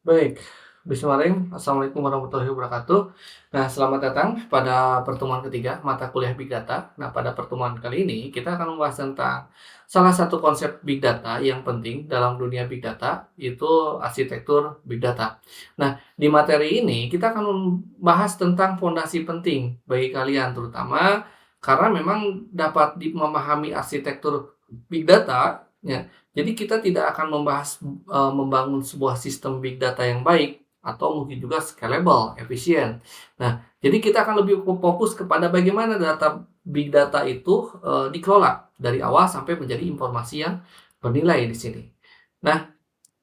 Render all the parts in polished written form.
Baik, bismillahirrahmanirrahim. Assalamualaikum warahmatullahi wabarakatuh. Nah, selamat datang pada pertemuan ketiga mata kuliah Big Data. Nah, pada pertemuan kali ini kita akan membahas tentang salah satu konsep Big Data yang penting dalam dunia Big Data, yaitu arsitektur Big Data. Nah, di materi ini kita akan membahas tentang fondasi penting bagi kalian terutama karena memang dapat memahami arsitektur Big Data, ya. Jadi kita tidak akan membahas membangun sebuah sistem big data yang baik atau mungkin juga scalable, efisien. Nah, jadi kita akan lebih fokus kepada bagaimana data big data itu, dikelola dari awal sampai menjadi informasi yang bernilai di sini. Nah,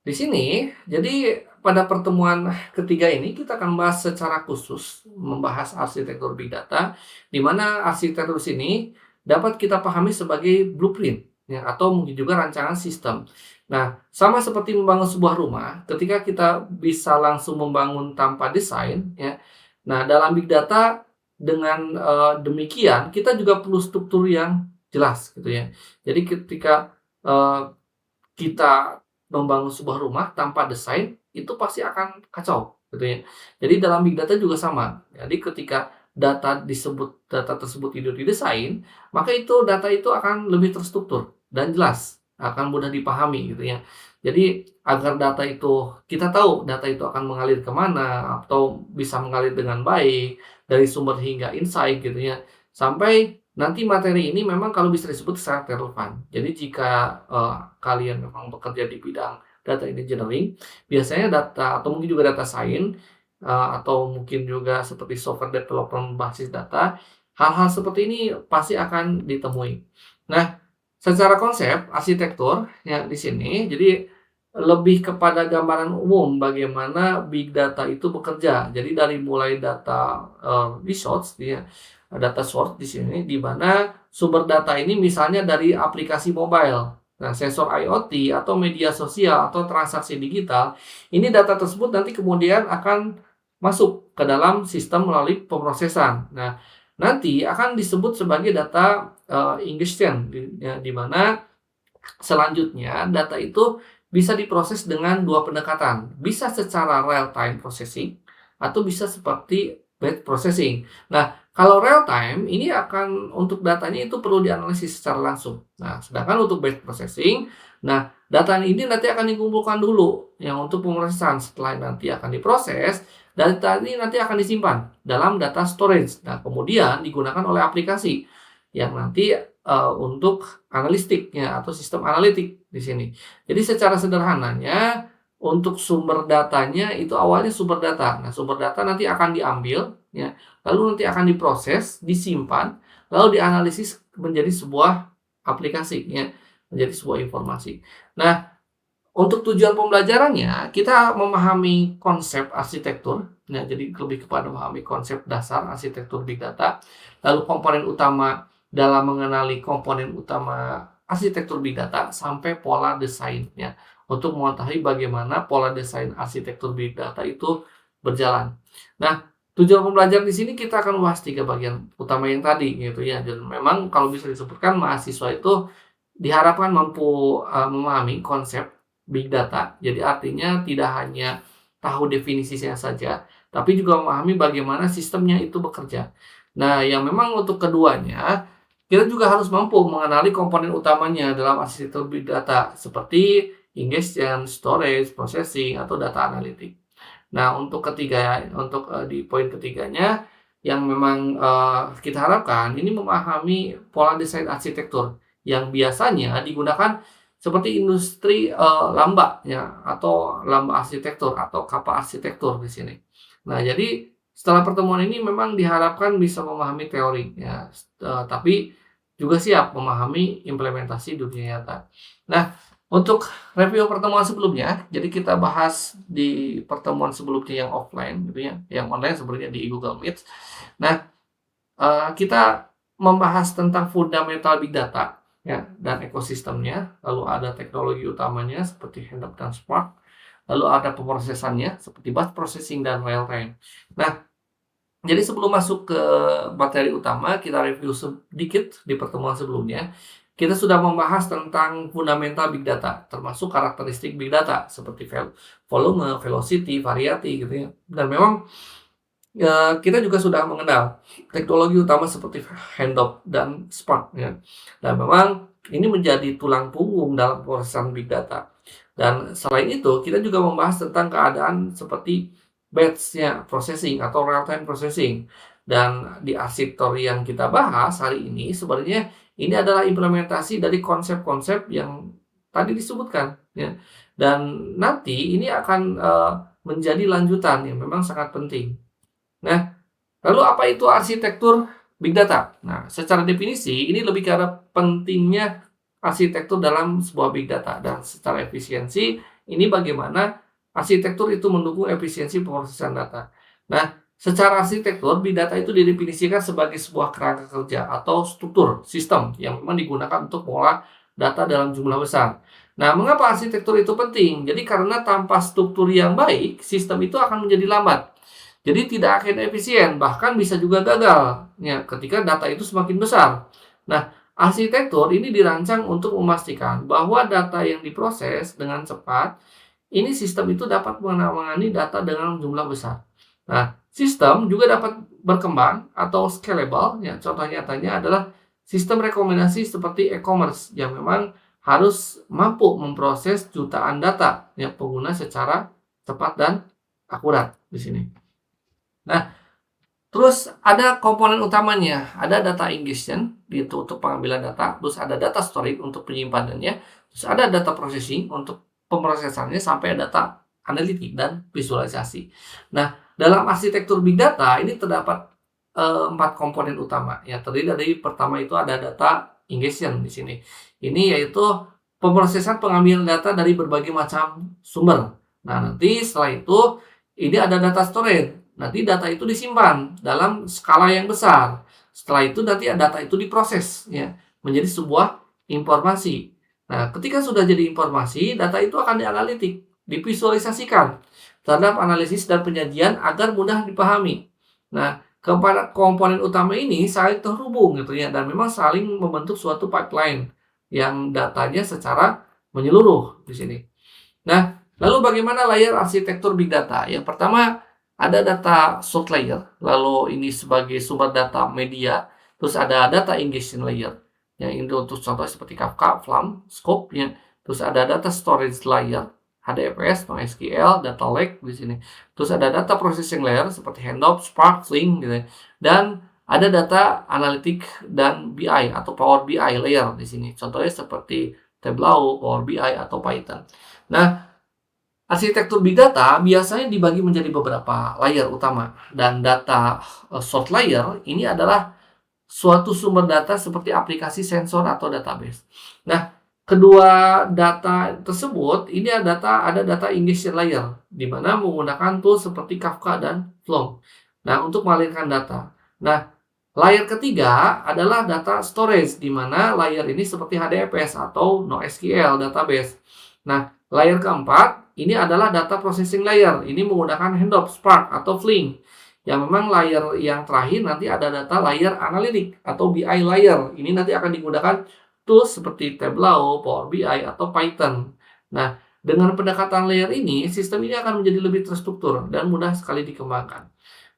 di sini jadi pada pertemuan ketiga ini kita akan bahas secara khusus membahas arsitektur big data, di mana arsitektur sini dapat kita pahami sebagai blueprint ya atau mungkin juga rancangan sistem. Nah, sama seperti membangun sebuah rumah, ketika kita bisa langsung membangun tanpa desain ya. Nah, dalam big data dengan demikian kita juga perlu struktur yang jelas gitu ya. Jadi ketika eee kita membangun sebuah rumah tanpa desain, itu pasti akan kacau, gitu ya. Jadi dalam big data juga sama. Jadi ketika data tersebut tidak didesain, maka itu data itu akan lebih terstruktur dan jelas, akan mudah dipahami gitu ya. Jadi agar data itu kita tahu data itu akan mengalir kemana atau bisa mengalir dengan baik dari sumber hingga insight gitu ya. Sampai nanti materi ini memang kalau bisa disebut sangat relevan. Jadi jika, kalian memang bekerja di bidang data engineering, biasanya data atau mungkin juga data science, atau mungkin juga seperti software development berbasis data, hal-hal seperti ini pasti akan ditemui. Nah, secara konsep arsitektur ya di sini, jadi lebih kepada gambaran umum bagaimana big data itu bekerja. Jadi dari mulai data, resource ya, data source di sini, di mana sumber data ini misalnya dari aplikasi mobile. Nah, sensor IoT atau media sosial atau transaksi digital, ini data tersebut nanti kemudian akan masuk ke dalam sistem melalui pemrosesan. Nah, nanti akan disebut sebagai data ingestion, di mana selanjutnya data itu bisa diproses dengan dua pendekatan, bisa secara real time processing atau bisa seperti batch processing. Nah, kalau real time ini akan untuk datanya itu perlu dianalisis secara langsung. Nah, sedangkan untuk batch processing, nah data ini nanti akan dikumpulkan dulu yang untuk pemrosesan. Setelah nanti akan diproses, data ini nanti akan disimpan dalam data storage. Nah, kemudian digunakan oleh aplikasi yang nanti untuk analistiknya atau sistem analitik di sini. Jadi secara sederhananya untuk sumber datanya itu awalnya sumber data. Nah, sumber data nanti akan diambil ya, lalu nanti akan diproses, disimpan, lalu dianalisis menjadi sebuah aplikasi ya, menjadi sebuah informasi. Nah, untuk tujuan pembelajarannya kita memahami konsep arsitektur, ya, jadi lebih kepada memahami konsep dasar arsitektur big data, lalu komponen utama dalam mengenali komponen utama arsitektur big data sampai pola desainnya untuk mengetahui bagaimana pola desain arsitektur big data itu berjalan. Nah, tujuan pembelajaran di sini kita akan bahas 3 bagian utama yang tadi gitu ya. Dan memang kalau bisa disebutkan mahasiswa itu diharapkan mampu, memahami konsep big data. Jadi artinya tidak hanya tahu definisinya saja, tapi juga memahami bagaimana sistemnya itu bekerja. Nah, yang memang untuk keduanya kita juga harus mampu mengenali komponen utamanya dalam arsitektur big data seperti ingestion, storage, processing, atau data analitik. Nah, di poin ketiganya yang memang kita harapkan ini memahami pola desain arsitektur yang biasanya digunakan seperti industri lamba ya atau lamba arsitektur atau kappa arsitektur di sini. Nah, jadi setelah pertemuan ini memang diharapkan bisa memahami teori ya, tapi juga siap memahami implementasi dunia nyata. Nah, untuk review pertemuan sebelumnya, jadi kita bahas di pertemuan sebelumnya yang offline gitu ya, yang online sebenarnya di Google Meet. Nah, kita membahas tentang fundamental big data ya dan ekosistemnya, lalu ada teknologi utamanya seperti Hedap dan Spark, lalu ada pemrosesannya seperti batch processing dan real time. Nah, jadi sebelum masuk ke materi utama, kita review sedikit di pertemuan sebelumnya. kita sudah membahas tentang fundamental big data, termasuk karakteristik big data seperti volume, velocity, variety gitu ya. Dan memang kita juga sudah mengenal teknologi utama seperti Hadoop dan Spark ya. Dan memang ini menjadi tulang punggung dalam proses big data. Dan selain itu, kita juga membahas tentang keadaan seperti batch-nya processing atau real time processing. Dan di arsitektur yang kita bahas hari ini sebenarnya ini adalah implementasi dari konsep-konsep yang tadi disebutkan ya. Dan nanti ini akan menjadi lanjutan yang memang sangat penting. Nah, lalu apa itu arsitektur big data? Nah, secara definisi ini lebih ke arah pentingnya arsitektur dalam sebuah big data dan secara efisiensi ini bagaimana arsitektur itu mendukung efisiensi pemrosesan data. Nah, secara arsitektur big data itu didefinisikan sebagai sebuah kerangka kerja atau struktur sistem yang memang digunakan untuk mengolah data dalam jumlah besar. Nah, mengapa arsitektur itu penting? Jadi karena tanpa struktur yang baik, sistem itu akan menjadi lambat. Jadi tidak akan efisien, bahkan bisa juga gagal ya, ketika data itu semakin besar. Nah, arsitektur ini dirancang untuk memastikan bahwa data yang diproses dengan cepat, ini sistem itu dapat menangani data dengan jumlah besar. Nah, sistem juga dapat berkembang atau scalable, ya, contoh nyatanya adalah sistem rekomendasi seperti e-commerce yang memang harus mampu memproses jutaan data ya, pengguna secara cepat dan akurat di sini. Nah, terus ada komponen utamanya, ada data ingestion itu untuk pengambilan data, terus ada data storage untuk penyimpanannya, terus ada data processing untuk pemrosesannya sampai data analitik dan visualisasi. Nah, dalam arsitektur big data ini terdapat 4 komponen utama. Ya, terdiri dari pertama itu ada data ingestion di sini. Ini yaitu pemrosesan pengambilan data dari berbagai macam sumber. Nah, nanti setelah itu ini ada data storage. Nanti data itu disimpan dalam skala yang besar. Setelah itu nanti data itu diproses ya menjadi sebuah informasi. Nah, ketika sudah jadi informasi, data itu akan dianalitik, divisualisasikan terhadap analisis dan penyajian agar mudah dipahami. Nah, keempat komponen utama ini saling terhubung gitu ya dan memang saling membentuk suatu pipeline yang datanya secara menyeluruh di sini. Nah, lalu bagaimana layer arsitektur big data? Yang pertama ada data source layer, lalu ini sebagai sumber data media, terus ada data ingestion layer, yang ini untuk contoh seperti Kafka, Flam, Scope, ya. Terus ada data storage layer, HDFS, NoSQL, data lake di sini. Terus ada data processing layer seperti Hadoop, Spark, Flink, gitu. Dan ada data analitik dan BI atau Power BI layer di sini. Contohnya seperti Tableau, Power BI atau Python. Nah, arsitektur big data biasanya dibagi menjadi beberapa layer utama dan data source layer ini adalah suatu sumber data seperti aplikasi sensor atau database. Nah, kedua data tersebut ini ada data ingestion layer di mana menggunakan tool seperti Kafka dan Flink. Nah, untuk mengalirkan data. Nah, layer ketiga adalah data storage di mana layer ini seperti HDFS atau NoSQL database. Nah, layer keempat ini adalah data processing layer. Ini menggunakan Hadoop, Spark atau Flink. Yang memang layer yang terakhir nanti ada data layer analitik atau BI layer. Ini nanti akan digunakan tools seperti Tableau, Power BI atau Python. Nah, dengan pendekatan layer ini, sistem ini akan menjadi lebih terstruktur dan mudah sekali dikembangkan.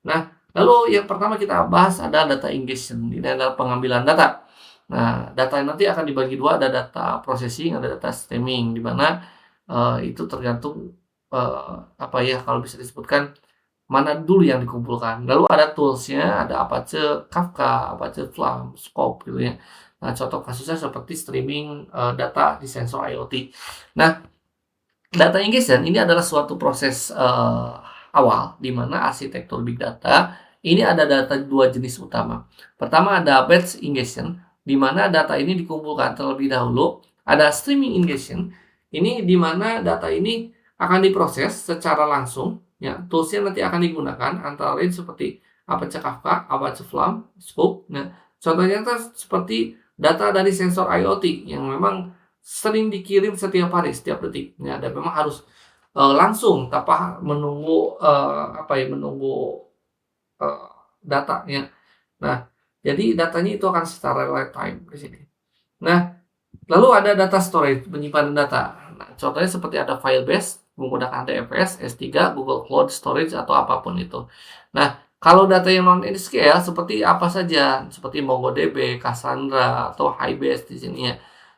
Nah, lalu yang pertama kita bahas ada data ingestion. Ini adalah pengambilan data. Nah, data yang nanti akan dibagi dua, ada data processing, ada data streaming, di mana itu tergantung apa ya kalau bisa disebutkan mana dulu yang dikumpulkan. Lalu ada toolsnya, ada Apache Kafka, Apache Flink, Scope gitu ya. Nah, contoh kasusnya seperti streaming data di sensor IoT. Nah, data ingestion ini adalah suatu proses awal di mana arsitektur big data ini ada data dua jenis utama. Pertama ada batch ingestion di mana data ini dikumpulkan terlebih dahulu. Ada streaming ingestion ini di mana data ini akan diproses secara langsung. Ya, toolsnya nanti akan digunakan antara lain seperti Apache Kafka, Apache Flink, Scope. Nah, contohnya seperti data dari sensor IoT yang memang sering dikirim setiap hari, setiap detik. Ya, dan memang harus langsung tanpa menunggu menunggu datanya. Nah, jadi datanya itu akan secara real time di sini. Nah, Lalu ada data storage, penyimpanan data. Nah, contohnya seperti ada file base menggunakan DFS, S3, Google Cloud Storage atau apapun itu. Nah, kalau data yang non-SQL seperti apa saja, seperti MongoDB, Cassandra, atau Hybase di sini ya.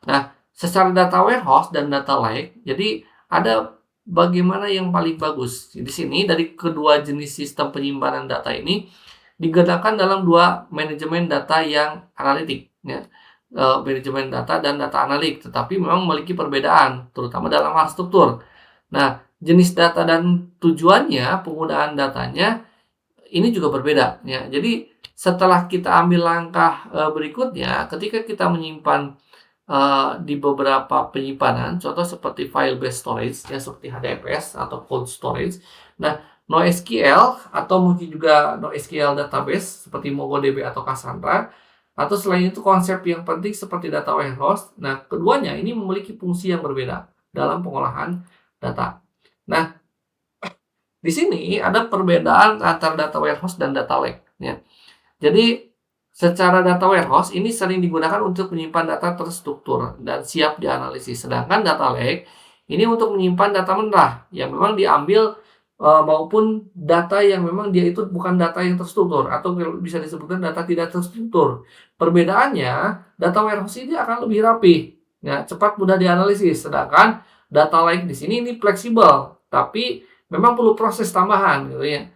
Nah, secara data warehouse dan data lake, jadi ada bagaimana yang paling bagus. Di sini dari kedua jenis sistem penyimpanan data ini digunakan dalam dua manajemen data yang analitik, ya. Manajemen data dan data analik, tetapi memang memiliki perbedaan, terutama dalam hal struktur. Nah, jenis data dan tujuannya, penggunaan datanya, ini juga berbeda. Ya. Jadi, setelah kita ambil langkah berikutnya, ketika kita menyimpan di beberapa penyimpanan, contoh seperti file based storage, ya seperti HDFS atau cold storage. Nah, NoSQL atau mungkin juga NoSQL database seperti MongoDB atau Cassandra, atau selain itu konsep yang penting seperti data warehouse. Nah, keduanya ini memiliki fungsi yang berbeda dalam pengolahan data. Nah, di sini ada perbedaan antara data warehouse dan data lake. Ya. Jadi, secara data warehouse ini sering digunakan untuk menyimpan data terstruktur dan siap dianalisis. Sedangkan data lake ini untuk menyimpan data mentah yang memang diambil maupun data yang memang dia itu bukan data yang terstruktur atau bisa disebutkan data tidak terstruktur. Perbedaannya, data warehouse ini akan lebih rapi, ya, cepat mudah dianalisis. Sedangkan data lake di sini ini fleksibel, tapi memang perlu proses tambahan gitu ya.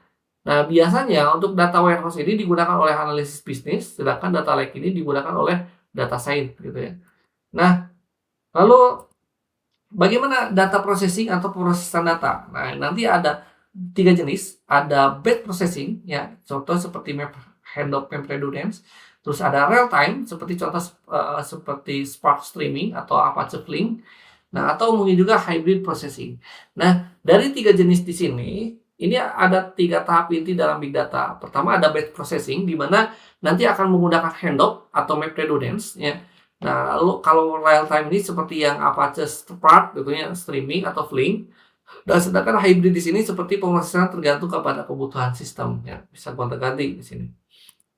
Nah, biasanya untuk data warehouse ini digunakan oleh analisis bisnis, sedangkan data lake ini digunakan oleh data science gitu ya. Nah, lalu bagaimana data processing atau pemrosesan data? Nah, nanti ada tiga jenis, ada batch processing ya, contoh seperti handoff MapReduce, terus ada real time seperti contoh seperti Spark Streaming atau Apache Flink. Nah, atau mungkin juga hybrid processing. Nah, dari tiga jenis di sini, ini ada tiga tahap inti dalam big data. Pertama ada batch processing, di mana nanti akan menggunakan handoff atau MapReduce, ya. Nah, lalu kalau real time ini seperti yang Apache Spark, gitu ya, streaming atau Flink. Dan sedangkan hybrid di sini seperti pemrosesan tergantung kepada kebutuhan sistem, ya. Bisa gonta-ganti di sini.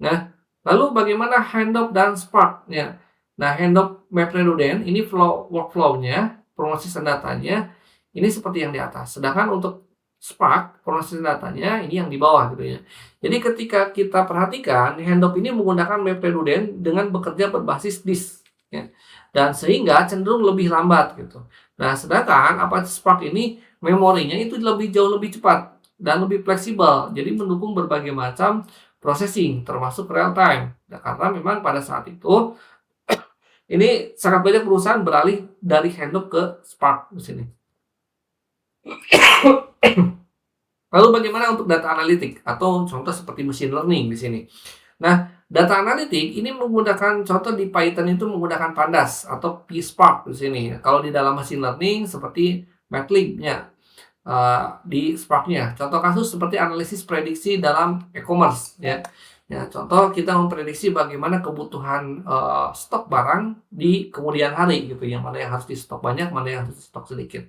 Nah, lalu bagaimana handoff dan Spark, ya. Nah, handoff MapReduce ini workflow-nya, pemrosesan datanya ini seperti yang di atas. Sedangkan untuk Spark, pemrosesan datanya ini yang di bawah gitu ya. Jadi ketika kita perhatikan, handoff ini menggunakan MapReduce dengan bekerja berbasis disk, ya. Dan sehingga cenderung lebih lambat gitu. Nah, sedangkan Apache Spark ini memorinya itu jauh lebih cepat dan lebih fleksibel. Jadi mendukung berbagai macam processing termasuk real time. Nah, karena memang pada saat itu ini sangat banyak perusahaan beralih dari handoff ke Spark di sini. Lalu bagaimana untuk data analitik atau contoh seperti machine learning di sini? Nah, data analitik ini menggunakan contoh di Python itu menggunakan Pandas atau PySpark di sini. Kalau di dalam machine learning seperti Matlab-nya di Spark-nya. Contoh kasus seperti analisis prediksi dalam e-commerce ya. Ya, contoh kita memprediksi bagaimana kebutuhan stok barang di kemudian hari gitu, yang mana yang harus di stok banyak, mana yang harus di stok sedikit.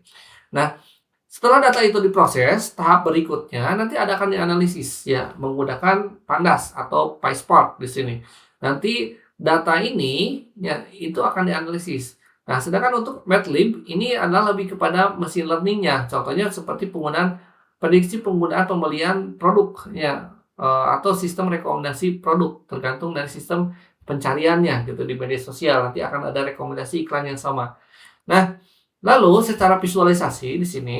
Nah, setelah data itu diproses, tahap berikutnya nanti akan dianalisis ya menggunakan Pandas atau PySpark di sini. Nanti data ini ya itu akan dianalisis. Nah, sedangkan untuk Matlab ini adalah lebih kepada machine learning-nya. Contohnya seperti penggunaan prediksi penggunaan pembelian produk ya atau sistem rekomendasi produk tergantung dari sistem pencariannya gitu di media sosial. Nanti akan ada rekomendasi iklan yang sama. Nah, lalu secara visualisasi di sini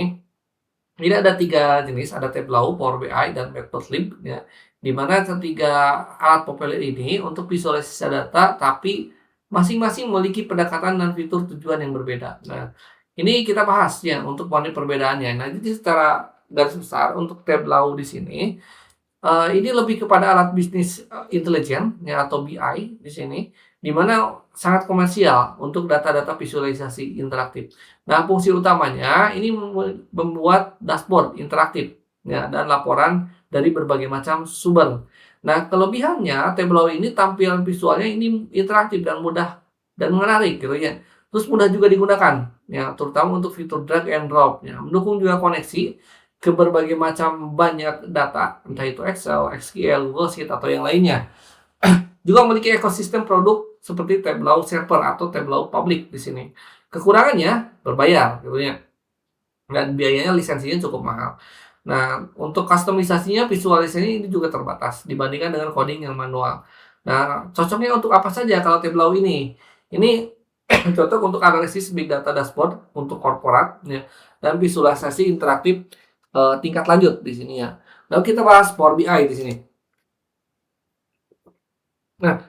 ini ada tiga jenis, ada Tableau, Power BI, dan Matplotlib ya. Di mana ketiga alat populer ini untuk visualisasi data, tapi masing-masing memiliki pendekatan dan fitur tujuan yang berbeda. Nah, ini kita bahas ya untuk mengenai perbedaannya. Nah, jadi secara garis besar untuk Tableau di sini ini lebih kepada alat bisnis intelijen ya atau BI di sini, di mana sangat komersial untuk data-data visualisasi interaktif. Nah, fungsi utamanya ini membuat dashboard interaktif ya dan laporan dari berbagai macam sumber. Nah, kelebihannya Tableau ini tampilan visualnya ini interaktif dan mudah dan menarik gitu ya. Terus mudah juga digunakan ya, terutama untuk fitur drag and drop ya. Mendukung juga koneksi ke berbagai macam banyak data, entah itu Excel, SQL, Google Sheet atau yang lainnya. Juga memiliki ekosistem produk seperti Tableau Server atau Tableau Public di sini. Kekurangannya berbayar gitu ya, dan biayanya lisensinya cukup mahal. Nah, untuk kustomisasinya, visualisasinya ini juga terbatas dibandingkan dengan coding yang manual. Nah, cocoknya untuk apa saja kalau Tableau ini? Ini cocok untuk analisis big data dashboard untuk korporat ya, dan visualisasi interaktif tingkat lanjut di sini ya. Lalu kita bahas Power BI di sini. Nah,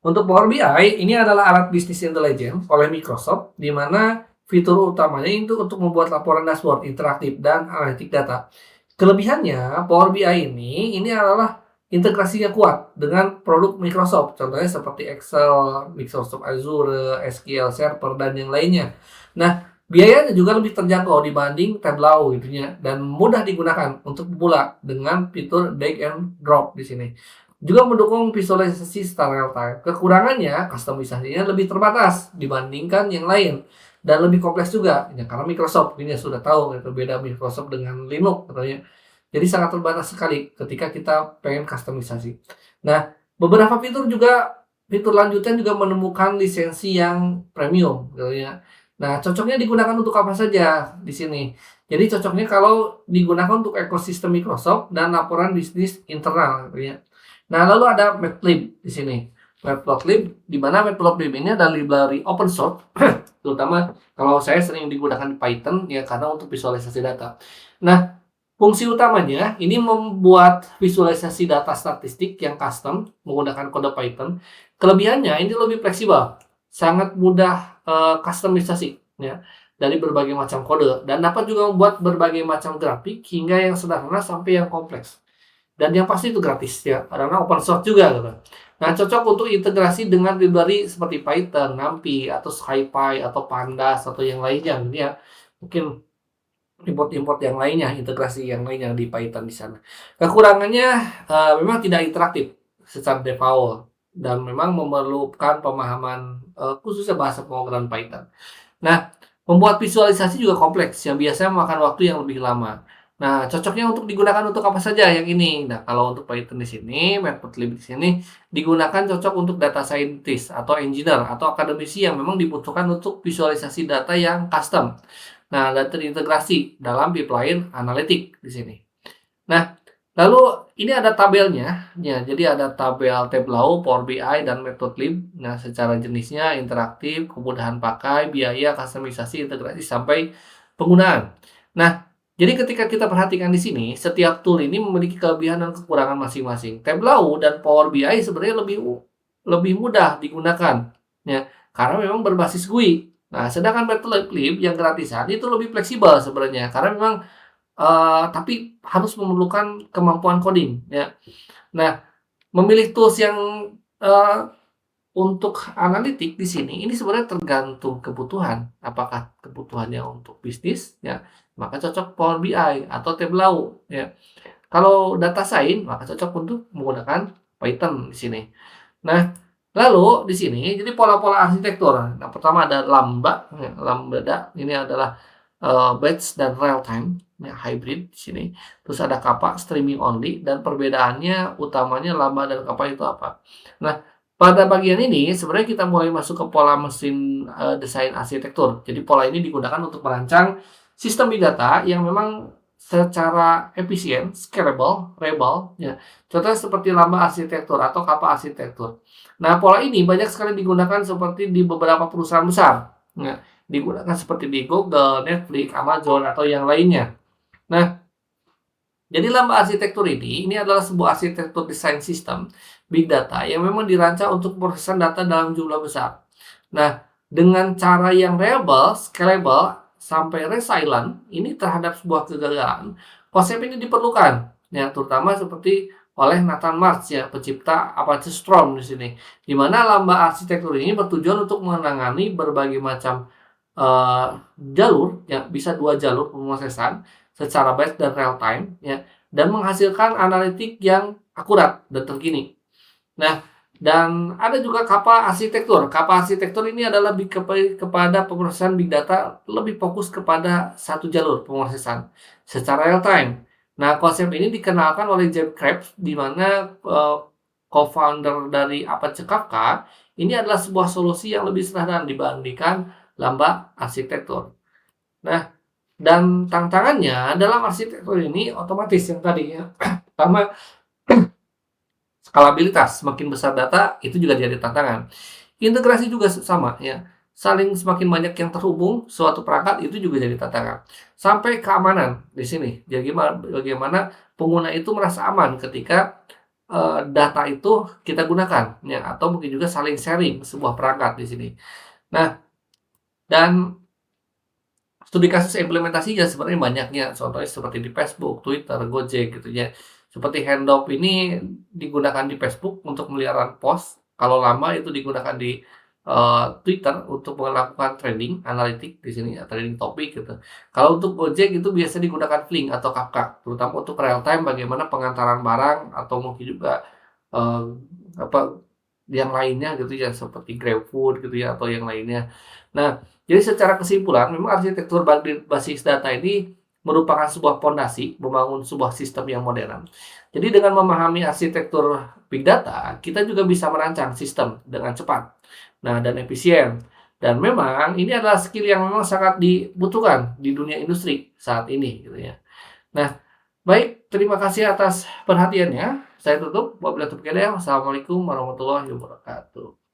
untuk Power BI ini adalah alat bisnis intelligence oleh Microsoft di mana fitur utamanya itu untuk membuat laporan dashboard interaktif dan analitik data. Kelebihannya Power BI ini adalah integrasinya kuat dengan produk Microsoft, contohnya seperti Excel, Microsoft Azure, SQL Server dan yang lainnya. Nah, biayanya juga lebih terjangkau dibanding Tableau gitu ya, dan mudah digunakan untuk pemula dengan fitur drag and drop di sini. Juga mendukung visualisasi secara real time. Kekurangannya, kustomisasinya lebih terbatas dibandingkan yang lain dan lebih kompleks juga ya, karena Microsoft ini sudah tahu itu beda Microsoft dengan Linux katanya. Jadi sangat terbatas sekali ketika kita pengen kustomisasi. Nah, beberapa fitur lanjutan juga menemukan lisensi yang premium gitu ya. Nah, cocoknya digunakan untuk apa saja di sini. Jadi cocoknya kalau digunakan untuk ekosistem Microsoft dan laporan bisnis internal gitu ya. Nah, lalu ada Matplotlib di sini. Matplotlib, di mana Matplotlib ini adalah library open source, terutama kalau saya sering digunakan di Python ya karena untuk visualisasi data. Nah, fungsi utamanya ini membuat visualisasi data statistik yang custom menggunakan kode Python. Kelebihannya ini lebih fleksibel, sangat mudah kustomisasi ya dari berbagai macam kode dan dapat juga membuat berbagai macam grafik hingga yang sederhana sampai yang kompleks. Dan yang pasti itu gratis ya, karena open source juga gitu. Nah, cocok untuk integrasi dengan library seperti Python, NumPy, atau SciPy, atau Pandas, atau yang lainnya gitu ya. Mungkin import-import yang lainnya, integrasi yang lainnya di Python di sana. Kekurangannya memang tidak interaktif secara default dan memang memerlukan pemahaman khususnya bahasa pemrograman Python. Nah, membuat visualisasi juga kompleks yang biasanya memakan waktu yang lebih lama. Nah, cocoknya untuk digunakan untuk apa saja yang ini? Nah, kalau untuk Python di sini, Matplotlib di sini digunakan cocok untuk data scientist atau engineer atau akademisi yang memang dibutuhkan untuk visualisasi data yang custom. Nah, dan terintegrasi dalam pipeline analitik di sini. Nah, lalu ini ada tabelnya, ya. Jadi ada tabel Tableau, Power BI, dan Matplotlib. Nah, secara jenisnya interaktif, kemudahan pakai, biaya, kustomisasi, integrasi sampai penggunaan. Nah, jadi ketika kita perhatikan di sini, setiap tool ini memiliki kelebihan dan kekurangan masing-masing. Tableau dan Power BI sebenarnya lebih mudah digunakan, ya, karena memang berbasis GUI. Nah, sedangkan Matplotlib yang gratisan itu lebih fleksibel sebenarnya, karena memang tapi harus memerlukan kemampuan coding ya. Nah, memilih tools yang eee, untuk analitik di sini ini sebenarnya tergantung kebutuhan. Apakah kebutuhannya untuk bisnis ya, maka cocok Power BI atau Tableau ya. Kalau data science maka cocok untuk menggunakan Python di sini. Nah, lalu di sini jadi pola-pola arsitektur. Nah, pertama ada Lambda ya, Lambda ini adalah batch dan real time ya, hybrid di sini. Terus ada Kappa streaming only dan perbedaannya utamanya Lambda dan Kappa itu apa. Nah, pada bagian ini sebenarnya kita mulai masuk ke pola mesin desain arsitektur. Jadi pola ini digunakan untuk merancang sistem big data yang memang secara efisien, scalable, reliable ya. Contohnya seperti Lambda arsitektur atau Kappa arsitektur. Nah, pola ini banyak sekali digunakan seperti di beberapa perusahaan besar. Nah, digunakan seperti di Google, Netflix, Amazon, atau yang lainnya. Nah, jadi Lambda arsitektur ini adalah sebuah arsitektur desain sistem big data yang memang dirancang untuk pemrosesan data dalam jumlah besar. Nah, dengan cara yang reliable, scalable, sampai resilient ini terhadap sebuah kegagalan, konsep ini diperlukan, ya terutama seperti oleh Nathan Marsh ya, pencipta Apache Storm di sini. Di mana Lambda arsitektur ini bertujuan untuk menangani berbagai macam eee, jalur, ya bisa 2 jalur pemrosesan secara batch dan real time ya, dan menghasilkan analitik yang akurat dan terkini. Nah, dan ada juga Kappa arsitektur. Kappa arsitektur ini adalah lebih kepada pemrosesan big data lebih fokus kepada satu jalur pemrosesan secara real time. Nah, konsep ini dikenalkan oleh Jeff Krebs di mana co-founder dari Apache Kafka, ini adalah sebuah solusi yang lebih sederhana dibandingkan lambda arsitektur. Nah, dan tantangannya dalam arsitektur ini otomatis yang tadi ya, pertama skalabilitas, semakin besar data itu juga jadi tantangan. Integrasi juga sama ya, saling semakin banyak yang terhubung suatu perangkat itu juga jadi tantangan. Sampai keamanan di sini, jadi bagaimana pengguna itu merasa aman ketika, data itu kita gunakan ya, atau mungkin juga saling sharing sebuah perangkat di sini. Nah, dan studi kasus implementasinya sebenarnya banyaknya, contohnya seperti di Facebook, Twitter, Gojek gitu ya. Seperti Handoff ini digunakan di Facebook untuk melihara post, kalau lama itu digunakan di, Twitter untuk melakukan trading analitik di sini ya, trading topik gitu. Kalau untuk Gojek itu biasa digunakan Flink atau Kafka, terutama untuk real time bagaimana pengantaran barang atau mungkin juga, eee, apa, yang lainnya gitu ya, seperti GrabFood gitu ya, atau yang lainnya. Nah, jadi secara kesimpulan, memang arsitektur basis data ini merupakan sebuah pondasi membangun sebuah sistem yang modern. Jadi dengan memahami arsitektur big data, kita juga bisa merancang sistem dengan cepat, nah dan efisien. Dan memang ini adalah skill yang memang sangat dibutuhkan di dunia industri saat ini, gitu ya. Nah, baik, terima kasih atas perhatiannya. Saya tutup. Wabillahi taufiq hidayah. Wassalamualaikum warahmatullahi wabarakatuh.